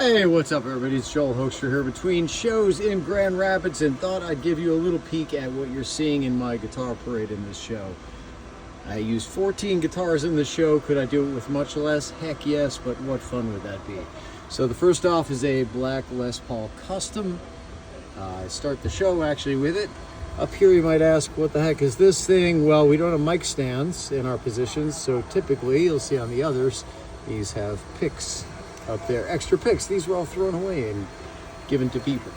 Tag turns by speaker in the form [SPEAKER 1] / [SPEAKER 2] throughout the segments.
[SPEAKER 1] Hey, what's up everybody? It's Joel Hoekstra here between shows in Grand Rapids and thought I'd give you a little peek at what you're seeing in my guitar parade in this show. I used 14 guitars in the show. Could I do it with much less? Heck yes, but what fun would that be? So the first off is a black Les Paul Custom. I start the show actually with it. Up here you might ask, what the heck is this thing? Well, we don't have mic stands in our positions, so typically you'll see on the others, these have picks up there, extra picks. These were all thrown away and given to people.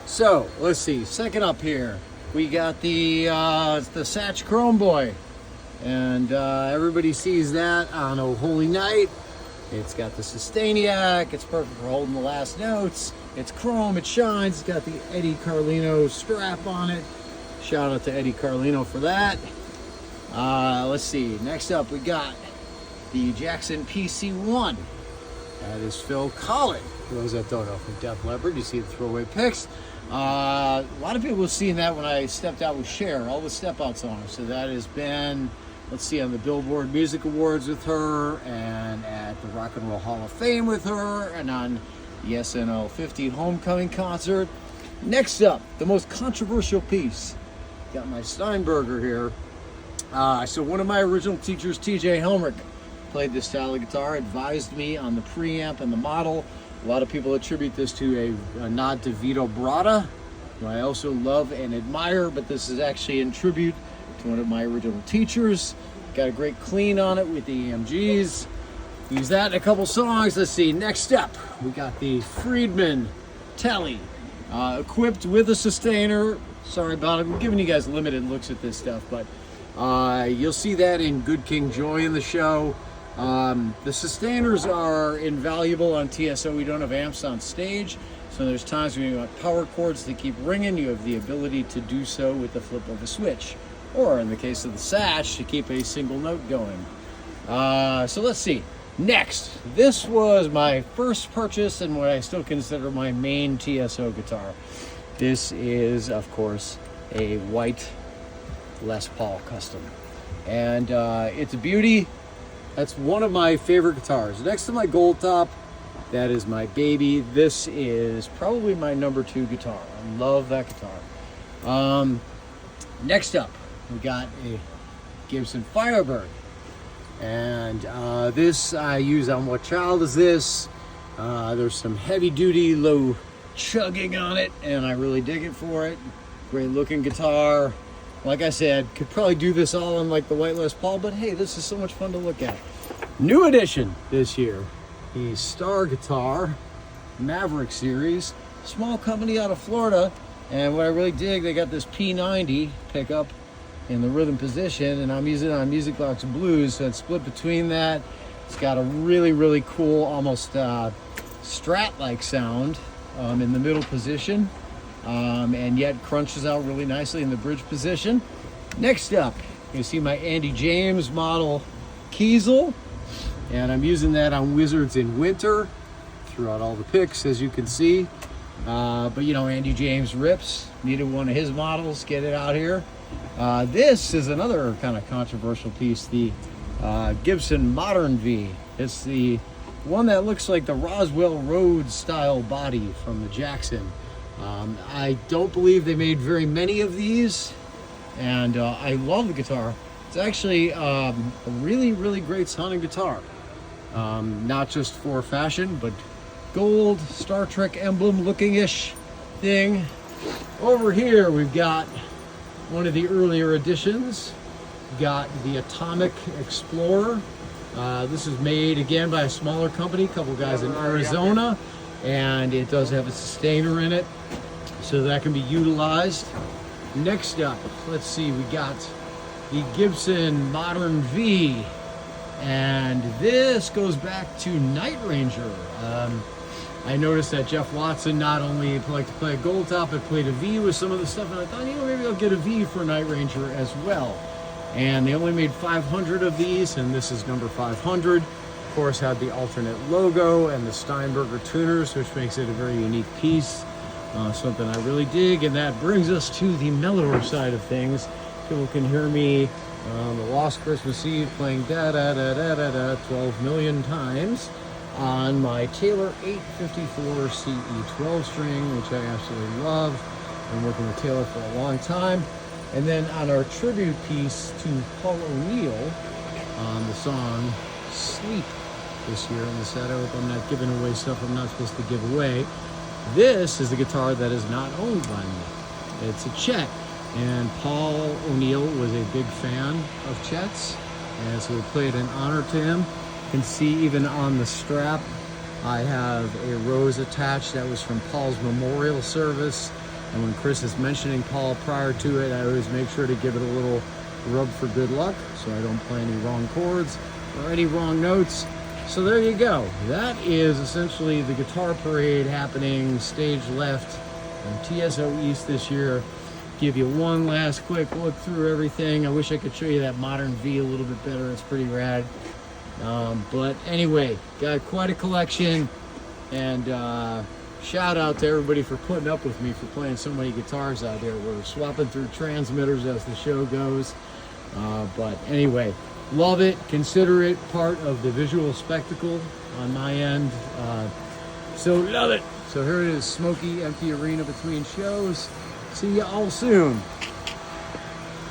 [SPEAKER 1] So let's see, second up here, we got the Satch Chrome Boy. And everybody sees that on Oh Holy Night. It's got the Sustainiac, it's perfect for holding the last notes. It's chrome, it shines, it's got the Eddie Carlino strap on it. Shout out to Eddie Carlino for that. Let's see, next up we got the Jackson PC1. That is Phil Collin. For those that don't know, from Def Leppard, you see the throwaway picks. A lot of people have seen that when I stepped out with Cher, all the step out songs. So that has been, let's see, on the Billboard Music Awards with her, and at the Rock and Roll Hall of Fame with her, and on the SNL 50 Homecoming concert. Next up, the most controversial piece. Got my Steinberger here. So one of my original teachers, TJ Helmrich, played this style of guitar, advised me on the preamp and the model. A lot of people attribute this to a nod to Vito Bratta, who I also love and admire, but this is actually in tribute to one of my original teachers. Got a great clean on it with the EMGs. Use that in a couple songs. Let's see, next up, we got the Friedman Telly, equipped with a sustainer. Sorry about it, I'm giving you guys limited looks at this stuff, but you'll see that in Good King Joy in the show. The sustainers are invaluable on TSO. We don't have amps on stage, so there's times when you want power chords to keep ringing. You have the ability to do so with the flip of a switch, or in the case of the Satch, to keep a single note going. So let's see. Next, this was my first purchase and what I still consider my main TSO guitar. This is, of course, a white Les Paul Custom, and it's a beauty. That's one of my favorite guitars. Next to my Gold Top, that is my baby. This is probably my number 2 guitar. I love that guitar. Next up, we got a Gibson Firebird. And this I use on What Child Is This? There's some heavy duty, low chugging on it, and I really dig it for it. Great looking guitar. Like I said, could probably do this all in like the white Les Paul, but hey, this is so much fun to look at. New edition this year, the Star Guitar Maverick Series, small company out of Florida, and what I really dig, they got this P90 pickup in the rhythm position, and I'm using it on Music Box Blues, so it's split between that. It's got a really, really cool, almost Strat-like sound in the middle position. And yet crunches out really nicely in the bridge position. Next up, you see my Andy James model Kiesel, and I'm using that on Wizards in Winter throughout all the picks, as you can see. But you know, Andy James rips. Needed one of his models, get it out here. This is another kind of controversial piece, the Gibson Modern V. It's the one that looks like the Roswell Road style body from the Jackson. I don't believe they made very many of these, and I love the guitar. It's actually a really, really great sounding guitar. Not just for fashion, but gold Star Trek emblem looking-ish thing. Over here we've got one of the earlier editions. We've got the Atomic Explorer. This is made again by a smaller company, a couple guys in Arizona. And it does have a sustainer in it, so that can be utilized. Next up, let's see, we got the Gibson Modern V, and this goes back to Night Ranger. I noticed that Jeff Watson not only liked to play a Gold Top, but played a V with some of the stuff, and I thought, you know, maybe I'll get a V for Night Ranger as well. And they only made 500 of these, and this is number 500. Of course, had the alternate logo and the Steinberger tuners, which makes it a very unique piece. Something I really dig, and that brings us to the mellower side of things. People can hear me on the Lost Christmas Eve playing da da da da da da 12 million times. on my Taylor 854 CE 12 string, which I absolutely love. Been working with Taylor for a long time. And then on our tribute piece to Paul O'Neill on the song Sleep this year in the set. I hope I'm not giving away stuff I'm not supposed to give away. This is the guitar that is not owned by me. It's a Chet. And Paul O'Neill was a big fan of Chet's. And so we played in honor to him. You can see even on the strap, I have a rose attached that was from Paul's memorial service. And when Chris is mentioning Paul prior to it, I always make sure to give it a little rub for good luck so I don't play any wrong chords or any wrong notes. So there you go. That is essentially the Guitar Parade happening stage left in TSO East this year. Give you one last quick look through everything. I wish I could show you that modern V a little bit better. It's pretty rad. But anyway, got quite a collection. And shout out to everybody for putting up with me for playing so many guitars out here. We're swapping through transmitters as the show goes. But anyway, love it. Consider it part of the visual spectacle on my end. So love it. So here it is, smoky, empty arena between shows. See you all soon.